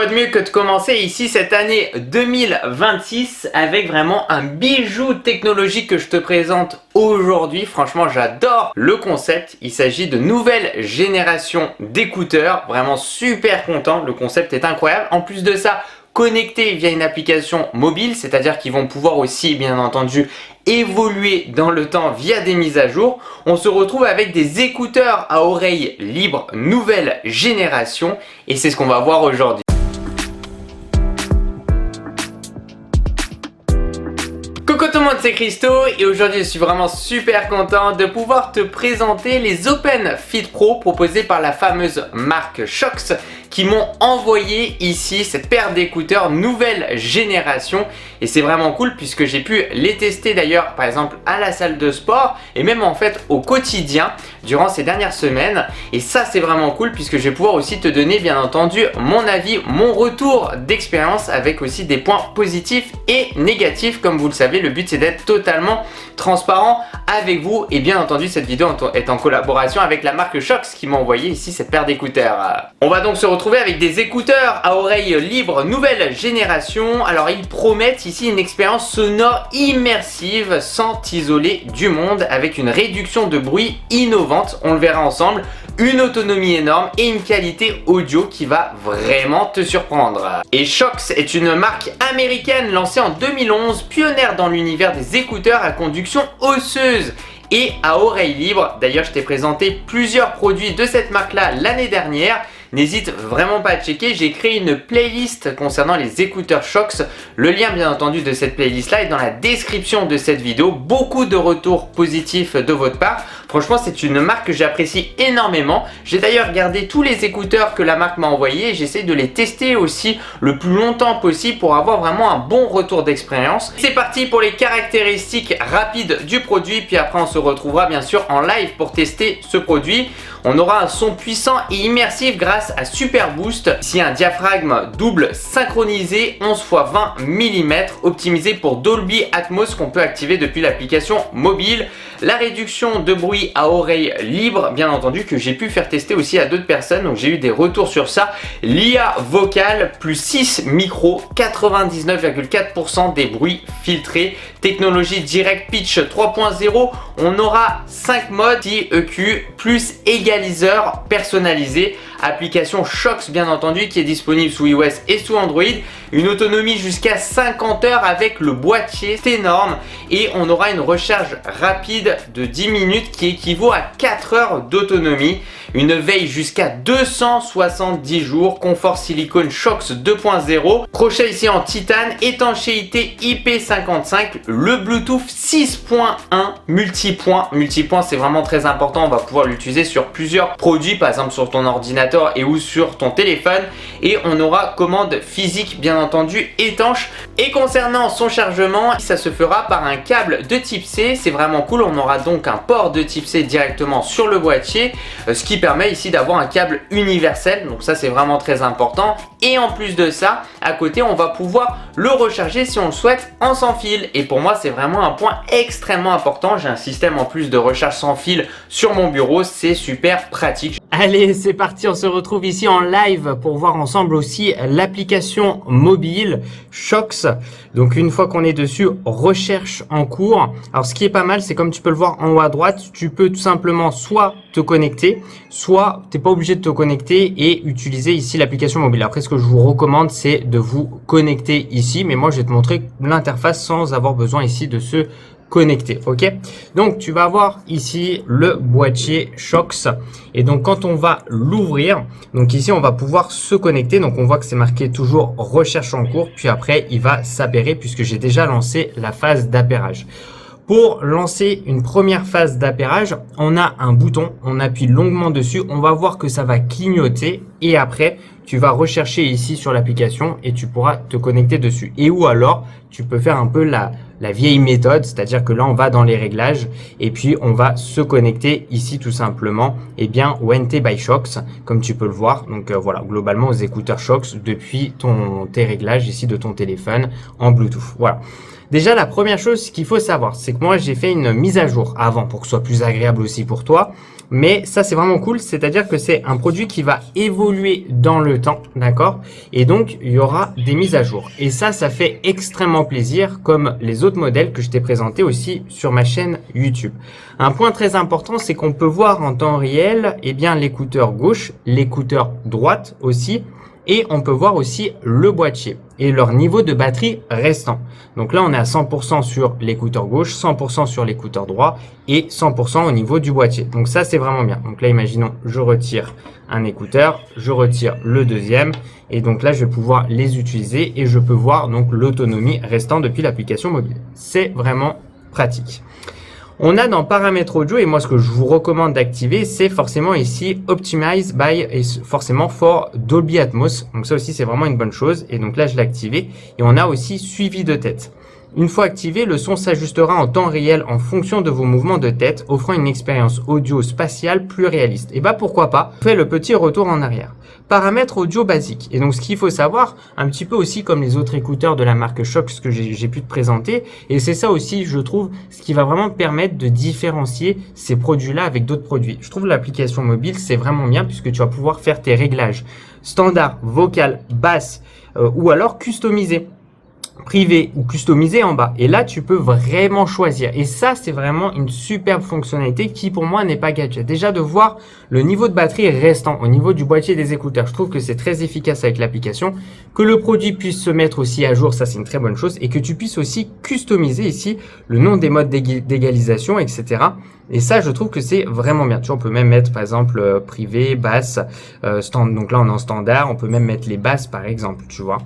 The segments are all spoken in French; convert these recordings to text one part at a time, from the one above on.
de mieux que de commencer ici cette année 2026 avec vraiment un bijou technologique que je te présente aujourd'hui. Franchement, j'adore le concept. Il s'agit de nouvelle génération d'écouteurs. Vraiment super content. Le concept est incroyable. En plus de ça, connectés via une application mobile, c'est-à-dire qu'ils vont pouvoir aussi, bien entendu, évoluer dans le temps via des mises à jour. On se retrouve avec des écouteurs à oreilles libres nouvelle génération et c'est ce qu'on va voir aujourd'hui. Coucou tout le monde, c'est Christo et aujourd'hui je suis vraiment super content de pouvoir te présenter les Open Fit Pro proposés par la fameuse marque Shokz qui m'ont envoyé ici cette paire d'écouteurs nouvelle génération et c'est vraiment cool puisque j'ai pu les tester d'ailleurs par exemple à la salle de sport et même en fait au quotidien durant ces dernières semaines et ça c'est vraiment cool puisque je vais pouvoir aussi te donner bien entendu mon avis, mon retour d'expérience avec aussi des points positifs et négatifs. Comme vous le savez, le but c'est d'être totalement transparent avec vous et bien entendu cette vidéo est en collaboration avec la marque Shokz qui m'a envoyé ici cette paire d'écouteurs. On va donc se retrouver avec des écouteurs à oreilles libres nouvelle génération. Alors ils promettent ici une expérience sonore immersive sans t'isoler du monde avec une réduction de bruit innovante, on le verra ensemble, une autonomie énorme et une qualité audio qui va vraiment te surprendre. Et Shokz est une marque américaine lancée en 2011, pionnière dans l'univers des écouteurs à conduction osseuse et à oreilles libres. D'ailleurs, je t'ai présenté plusieurs produits de cette marque-là l'année dernière. N'hésite vraiment pas à checker, j'ai créé une playlist concernant les écouteurs Shokz. Le lien bien entendu de cette playlist là est dans la description de cette vidéo. Beaucoup de retours positifs de votre part. Franchement, c'est une marque que j'apprécie énormément. J'ai d'ailleurs gardé tous les écouteurs que la marque m'a envoyés et j'essaie de les tester aussi le plus longtemps possible pour avoir vraiment un bon retour d'expérience. C'est parti pour les caractéristiques rapides du produit, puis après on se retrouvera bien sûr en live pour tester ce produit. On aura un son puissant et immersif grâce à Super Boost. Ici un diaphragme double synchronisé 11 x 20 mm optimisé pour Dolby Atmos qu'on peut activer depuis l'application mobile. La réduction de bruit à oreille libre, bien entendu, que j'ai pu faire tester aussi à d'autres personnes, donc j'ai eu des retours sur ça. L'IA vocale plus 6 micros, 99,4% des bruits filtrés. Technologie Direct Pitch 3.0, on aura 5 modes EQ plus égaliseur personnalisé. Application Shokz bien entendu qui est disponible sous iOS et sous Android. Une autonomie jusqu'à 50 heures avec le boîtier, c'est énorme. Et on aura une recharge rapide de 10 minutes qui équivaut à 4 heures d'autonomie. Une veille jusqu'à 270 jours, confort silicone Shokz 2.0, crochet ici en titane, étanchéité IP55, le Bluetooth 6.1 multipoint. Multipoint c'est vraiment très important, on va pouvoir l'utiliser sur plusieurs produits, par exemple sur ton ordinateur et ou sur ton téléphone. Et on aura commande physique bien entendu étanche. Et concernant son chargement, ça se fera par un câble de type C, c'est vraiment cool. On aura donc un port de type C directement sur le boîtier, ce qui permet ici d'avoir un câble universel, donc ça c'est vraiment très important. Et en plus de ça, à côté on va pouvoir le recharger si on le souhaite en sans fil et pour moi c'est vraiment un point extrêmement important. J'ai un système en plus de recharge sans fil sur mon bureau, c'est super pratique. Allez, c'est parti, on se retrouve ici en live pour voir ensemble aussi l'application mobile Shokz. Donc une fois qu'on est dessus, recherche en cours. Alors ce qui est pas mal, c'est comme tu peux le voir en haut à droite, tu peux tout simplement soit te connecter, soit tu n'es pas obligé de te connecter et utiliser ici l'application mobile. Après, ce que je vous recommande, c'est de vous connecter ici, mais moi je vais te montrer l'interface sans avoir besoin ici de se connecté. Ok, donc tu vas avoir ici le boîtier Shokz et donc quand on va l'ouvrir, donc ici on va pouvoir se connecter. Donc on voit que c'est marqué toujours recherche en cours, puis après il va s'apairer puisque j'ai déjà lancé la phase d'appairage. Pour lancer une première phase d'appairage, on a un bouton, on appuie longuement dessus, on va voir que ça va clignoter et après tu vas rechercher ici sur l'application et tu pourras te connecter dessus. Et ou alors tu peux faire un peu la vieille méthode, c'est-à-dire que là on va dans les réglages et puis on va se connecter ici tout simplement au NT by Shokz comme tu peux le voir. Donc voilà, globalement aux écouteurs Shokz depuis tes réglages ici de ton téléphone en Bluetooth. Voilà. Déjà, la première chose qu'il faut savoir, c'est que moi, j'ai fait une mise à jour avant pour que ce soit plus agréable aussi pour toi. Mais ça, c'est vraiment cool. C'est-à-dire que c'est un produit qui va évoluer dans le temps, d'accord? Et donc, il y aura des mises à jour. Et ça fait extrêmement plaisir, comme les autres modèles que je t'ai présentés aussi sur ma chaîne YouTube. Un point très important, c'est qu'on peut voir en temps réel, eh bien, l'écouteur gauche, l'écouteur droite aussi. Et on peut voir aussi le boîtier et leur niveau de batterie restant. Donc là, on est à 100% sur l'écouteur gauche, 100% sur l'écouteur droit et 100% au niveau du boîtier. Donc ça, c'est vraiment bien. Donc là, imaginons, je retire un écouteur, je retire le deuxième et donc là, je vais pouvoir les utiliser et je peux voir donc l'autonomie restant depuis l'application mobile. C'est vraiment pratique. On a dans paramètres audio, et moi ce que je vous recommande d'activer, c'est forcément ici Optimize by et forcément for Dolby Atmos. Donc ça aussi c'est vraiment une bonne chose. Et donc là je l'ai activé. Et on a aussi suivi de tête. Une fois activé, le son s'ajustera en temps réel en fonction de vos mouvements de tête, offrant une expérience audio spatiale plus réaliste. Et bah pourquoi pas, on fait le petit retour en arrière. Paramètres audio basiques. Et donc ce qu'il faut savoir, un petit peu aussi comme les autres écouteurs de la marque Shox que j'ai pu te présenter, et c'est ça aussi je trouve ce qui va vraiment permettre de différencier ces produits-là avec d'autres produits. Je trouve l'application mobile c'est vraiment bien puisque tu vas pouvoir faire tes réglages standard, vocal, basse ou alors customisé. Privé ou customisé en bas. Et là, tu peux vraiment choisir. Et ça, c'est vraiment une superbe fonctionnalité qui, pour moi, n'est pas gadget. Déjà, de voir le niveau de batterie restant au niveau du boîtier des écouteurs. Je trouve que c'est très efficace avec l'application. Que le produit puisse se mettre aussi à jour, ça, c'est une très bonne chose. Et que tu puisses aussi customiser ici le nom des modes d'égalisation, etc. Et ça, je trouve que c'est vraiment bien. Tu vois, on peut même mettre, par exemple, privé, basse, donc là, on est en standard. On peut même mettre les basses, par exemple, tu vois.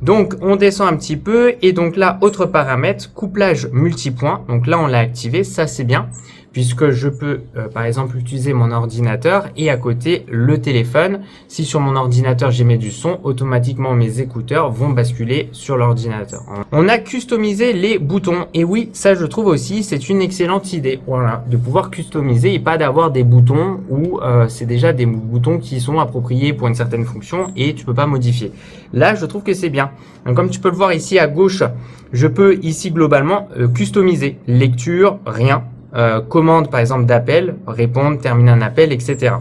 Donc, on descend un petit peu et donc là, autre paramètre, couplage multipoint. Donc là, on l'a activé, ça c'est bien puisque je peux, par exemple, utiliser mon ordinateur et à côté le téléphone. Si sur mon ordinateur, j'émets du son, automatiquement mes écouteurs vont basculer sur l'ordinateur. On a customisé les boutons et oui, ça je trouve aussi, c'est une excellente idée. Voilà, de pouvoir customiser et pas d'avoir des boutons où c'est déjà des boutons qui sont appropriés pour une certaine fonction et tu peux pas modifier. Là, je trouve que c'est bien. Donc, comme tu peux le voir ici à gauche, je peux ici globalement customiser. Lecture, rien. Commande par exemple d'appel, répondre, terminer un appel, etc.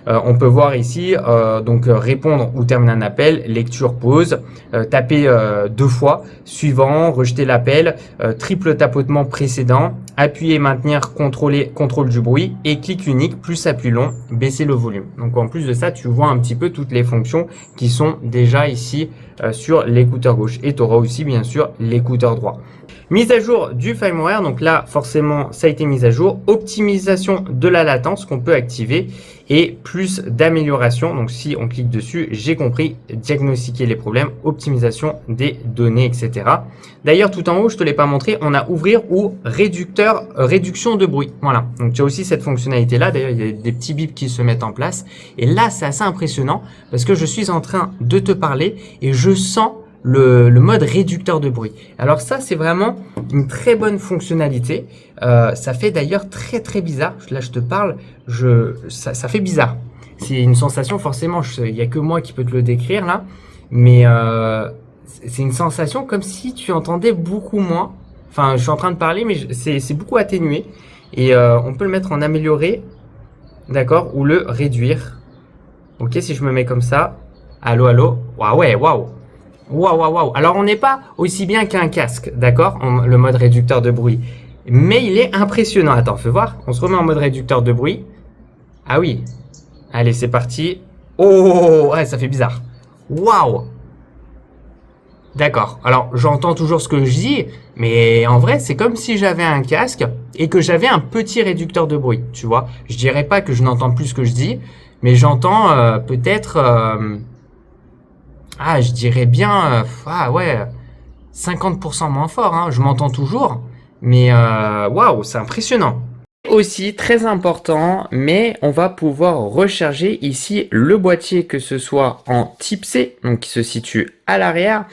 On peut voir ici donc répondre ou terminer un appel, lecture, pause, taper 2 fois, suivant, rejeter l'appel, triple tapotement précédent, appuyer, maintenir, contrôle du bruit et clic unique plus appui long, baisser le volume. Donc en plus de ça, tu vois un petit peu toutes les fonctions qui sont déjà ici sur l'écouteur gauche et tu auras aussi bien sûr l'écouteur droit. Mise à jour du firmware, donc là forcément ça a été mis à jour, optimisation de la latence qu'on peut activer et plus d'amélioration. Donc si on clique dessus, j'ai compris, diagnostiquer les problèmes, optimisation des données, etc. D'ailleurs tout en haut, je te l'ai pas montré, on a ouvrir ou réduction de bruit. Voilà, donc tu as aussi cette fonctionnalité là. D'ailleurs il y a des petits bips qui se mettent en place et là c'est assez impressionnant parce que je suis en train de te parler et je sens le mode réducteur de bruit. Alors ça, c'est vraiment une très bonne fonctionnalité. Ça fait d'ailleurs très bizarre. Là, je te parle, ça fait bizarre. C'est une sensation, forcément, il n'y a que moi qui peux te le décrire là. Mais c'est une sensation comme si tu entendais beaucoup moins. Enfin, je suis en train de parler, mais c'est beaucoup atténué. Et on peut le mettre en amélioré, d'accord, ou le réduire. Ok, si je me mets comme ça. Allô, allô. Waouh. Waouh. Alors, on n'est pas aussi bien qu'un casque, d'accord, le mode réducteur de bruit. Mais il est impressionnant. Attends, fais voir. On se remet en mode réducteur de bruit. Ah oui. Allez, c'est parti. Oh, ouais, ça fait bizarre. Waouh. D'accord. Alors, j'entends toujours ce que je dis, mais en vrai, c'est comme si j'avais un casque et que j'avais un petit réducteur de bruit, tu vois. Je dirais pas que je n'entends plus ce que je dis, mais j'entends peut-être... je dirais bien, 50% moins fort, hein. Je m'entends toujours, mais waouh, c'est impressionnant. Aussi très important, mais on va pouvoir recharger ici le boîtier, que ce soit en type C, donc qui se situe à l'arrière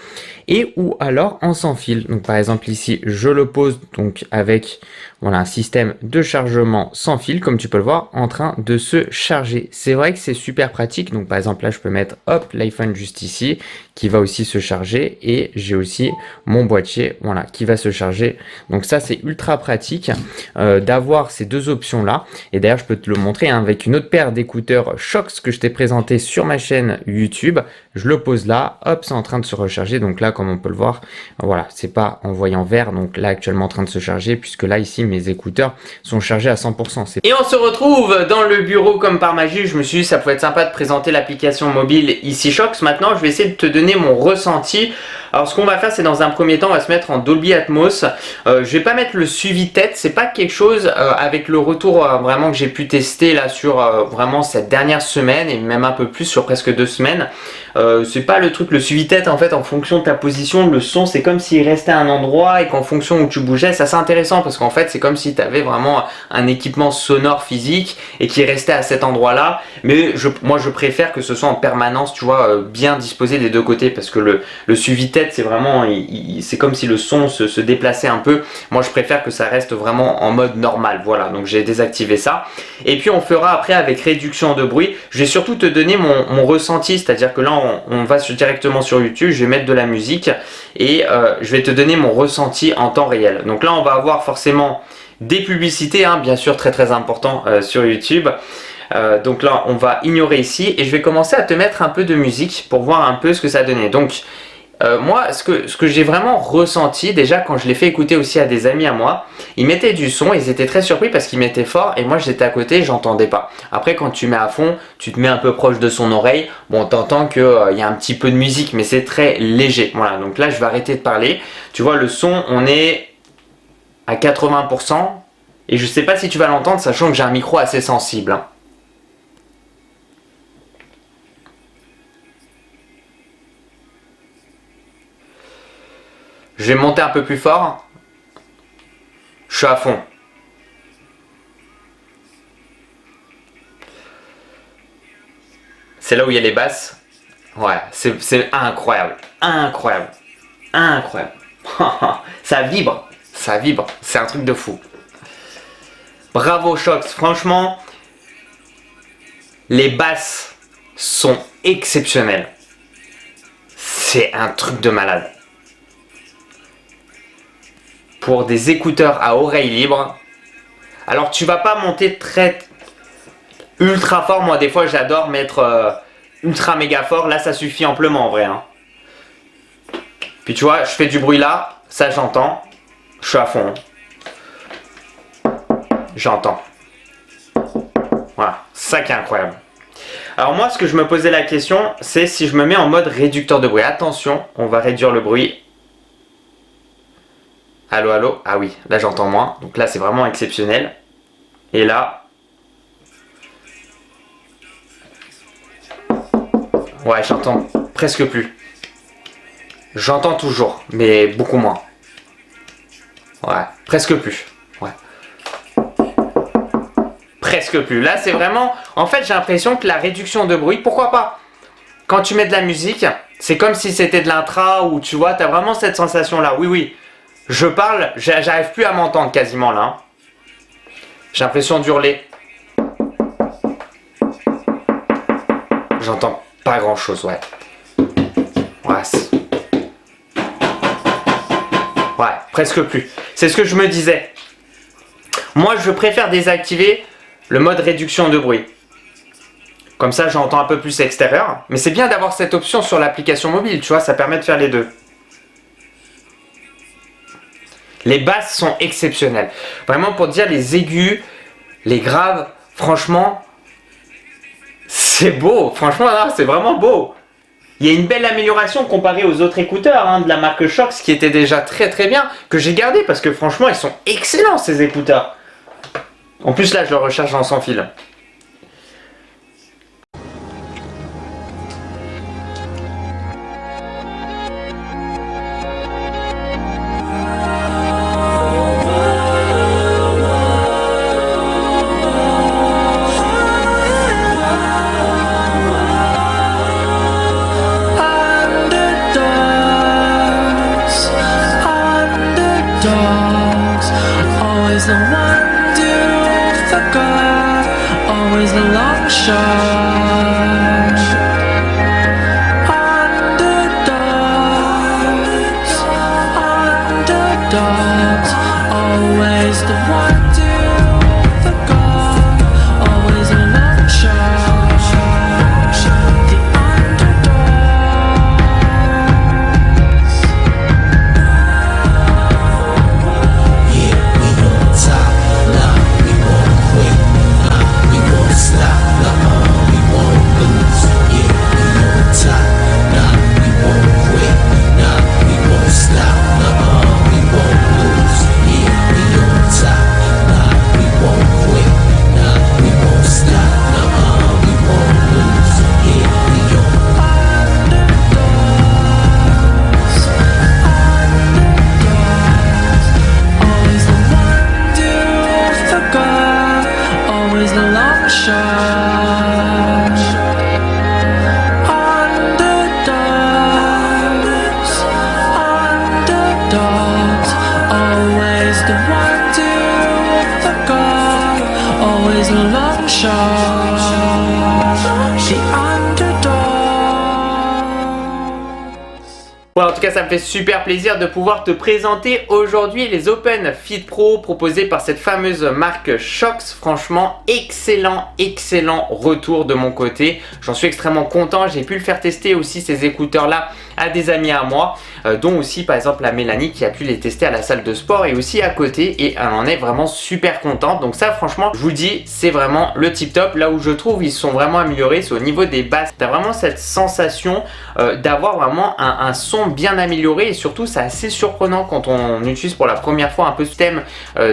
et ou alors en sans fil. Donc par exemple ici, je le pose donc avec voilà, un système de chargement sans fil, comme tu peux le voir, en train de se charger. C'est vrai que c'est super pratique. Donc par exemple là, je peux mettre hop l'iPhone juste ici, qui va aussi se charger, et j'ai aussi mon boîtier, voilà, qui va se charger. Donc ça, c'est ultra pratique d'avoir ces deux options là. Et d'ailleurs, je peux te le montrer hein, avec une autre paire d'écouteurs Shox que je t'ai présenté sur ma chaîne YouTube. Je le pose là, hop, c'est en train de se recharger. Donc là, comme on peut le voir, voilà, c'est pas envoyé en vert. Donc là, actuellement en train de se charger, puisque là, ici, mes écouteurs sont chargés à 100%. Et on se retrouve dans le bureau comme par magie. Je me suis dit, ça pouvait être sympa de présenter l'application mobile ici Shox. Maintenant, je vais essayer de te donner mon ressenti. Alors, ce qu'on va faire, c'est dans un premier temps, on va se mettre en Dolby Atmos. Je vais pas mettre le suivi tête. C'est pas quelque chose avec le retour vraiment que j'ai pu tester là sur vraiment cette dernière semaine et même un peu plus sur presque 2 semaines. C'est pas le truc, le suivi tête en fait en fonction de ta position, le son c'est comme s'il restait à un endroit et qu'en fonction où tu bougeais, c'est assez intéressant parce qu'en fait c'est comme si tu avais vraiment un équipement sonore physique et qui restait à cet endroit là, mais moi je préfère que ce soit en permanence, tu vois, bien disposé des deux côtés parce que le suivi tête c'est vraiment, c'est comme si le son se déplaçait un peu. Moi je préfère que ça reste vraiment en mode normal, voilà, donc j'ai désactivé ça et puis on fera après avec réduction de bruit. Je vais surtout te donner mon ressenti, c'est-à-dire que là on va directement sur YouTube, je vais mettre de la musique et je vais te donner mon ressenti en temps réel. Donc là on va avoir forcément des publicités, hein, bien sûr très important sur YouTube. Donc là on va ignorer ici et je vais commencer à te mettre un peu de musique pour voir un peu ce que ça donnait. Donc moi, ce que j'ai vraiment ressenti, déjà quand je l'ai fait écouter aussi à des amis à moi, ils mettaient du son, ils étaient très surpris parce qu'ils mettaient fort et moi j'étais à côté, j'entendais pas. Après quand tu mets à fond, tu te mets un peu proche de son oreille, bon t'entends qu'il y a un petit peu de musique mais c'est très léger. Voilà, donc là je vais arrêter de parler. Tu vois le son, on est à 80% et je sais pas si tu vas l'entendre sachant que j'ai un micro assez sensible. Hein. Je vais monter un peu plus fort. Je suis à fond. C'est là où il y a les basses. Ouais, c'est incroyable. Incroyable. Incroyable. Ça vibre. Ça vibre. C'est un truc de fou. Bravo Shox. Franchement, les basses sont exceptionnelles. C'est un truc de malade. Pour des écouteurs à oreille libre. Alors tu vas pas monter très ultra fort. Moi des fois j'adore mettre ultra méga fort. Là ça suffit amplement en vrai. Hein. Puis tu vois je fais du bruit là. Ça j'entends. Je suis à fond. J'entends. Voilà. Ça qui est incroyable. Alors moi ce que je me posais la question c'est si je me mets en mode réducteur de bruit. Attention on va réduire le bruit. Allô, allô. Ah oui, là j'entends moins. Donc là c'est vraiment exceptionnel. Et là. Ouais, j'entends presque plus. J'entends toujours, mais beaucoup moins. Ouais, presque plus. Ouais. Presque plus. Là c'est vraiment... En fait j'ai l'impression que la réduction de bruit, pourquoi pas? Quand tu mets de la musique, c'est comme si c'était de l'intra ou tu vois, t'as vraiment cette sensation là. Oui, oui. Je parle, j'arrive plus à m'entendre quasiment là. J'ai l'impression d'hurler. J'entends pas grand chose, ouais. Ouais, presque plus. C'est ce que je me disais. Moi, je préfère désactiver le mode réduction de bruit. Comme ça, j'entends un peu plus extérieur. Mais c'est bien d'avoir cette option sur l'application mobile, tu vois, ça permet de faire les deux. Les basses sont exceptionnelles. Vraiment pour dire les aigus, les graves, franchement, c'est beau. Franchement, c'est vraiment beau. Il y a une belle amélioration comparée aux autres écouteurs hein, de la marque Shox qui étaient déjà très bien, que j'ai gardé parce que franchement, ils sont excellents ces écouteurs. En plus là, je le recharge en sans fil. always the long shot. Underdogs, underdogs, always the one to the goal, always a long shot. The underdogs. Yeah, we on top, nah, we won't quit, nah, we won't stop, nah, we won't lose. Yeah, we on top, nah, we won't quit, nah, we won't stop, nah, we won't lose. Yeah, we on top, nah, we won't quit, nah, we won't stop, nah, we won't lose. Yeah, we on Always the one to the goal, always the long shot. Underdogs, underdogs, always the one to the goal, always the long shot. The underdogs. Ouais, en tout cas, ça me fait super plaisir de pouvoir te présenter aujourd'hui les Open Fit Pro proposés par cette fameuse marque Shox. Franchement, excellent retour de mon côté. J'en suis extrêmement content. J'ai pu le faire tester aussi ces écouteurs-là à des amis à moi, dont aussi par exemple la Mélanie qui a pu les tester à la salle de sport et aussi à côté, et elle en est vraiment super contente. Donc ça, franchement, je vous dis, c'est vraiment le tip top. Là où je trouve ils sont vraiment améliorés, c'est au niveau des basses. T'as vraiment cette sensation d'avoir vraiment un son bien amélioré, et surtout c'est assez surprenant quand on utilise pour la première fois un peu ce thème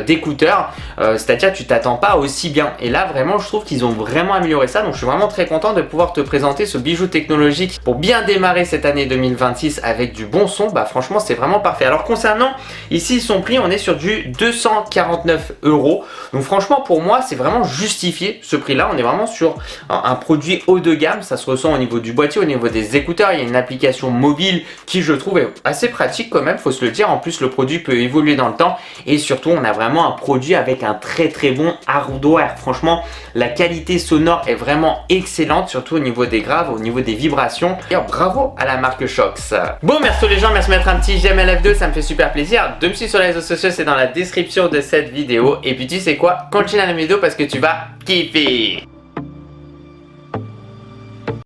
d'écouteurs, c'est-à-dire tu t'attends pas aussi bien, et là vraiment je trouve qu'ils ont vraiment amélioré ça. Donc je suis vraiment très content de pouvoir te présenter ce bijou technologique pour bien démarrer cette année 2026 avec du bon son. Bah franchement c'est vraiment parfait. Alors concernant ici son prix, on est sur du 249 €. Donc franchement pour moi c'est vraiment justifié ce prix là. On est vraiment sur un produit haut de gamme, ça se ressent au niveau du boîtier, au niveau des écouteurs. Il y a une application mobile qui je trouve est assez pratique quand même, faut se le dire. En plus le produit peut évoluer dans le temps, et surtout on a vraiment un produit avec un très bon hardware. Franchement la qualité sonore est vraiment excellente, surtout au niveau des graves, au niveau des vibrations. Et bravo à la marque Shox. Bon, merci les gens, merci de mettre un petit j'aime à F2, ça me fait super plaisir. De me suivre sur les réseaux sociaux, c'est dans la description de cette vidéo. Et puis tu sais quoi, continue la vidéo parce que tu vas kiffer.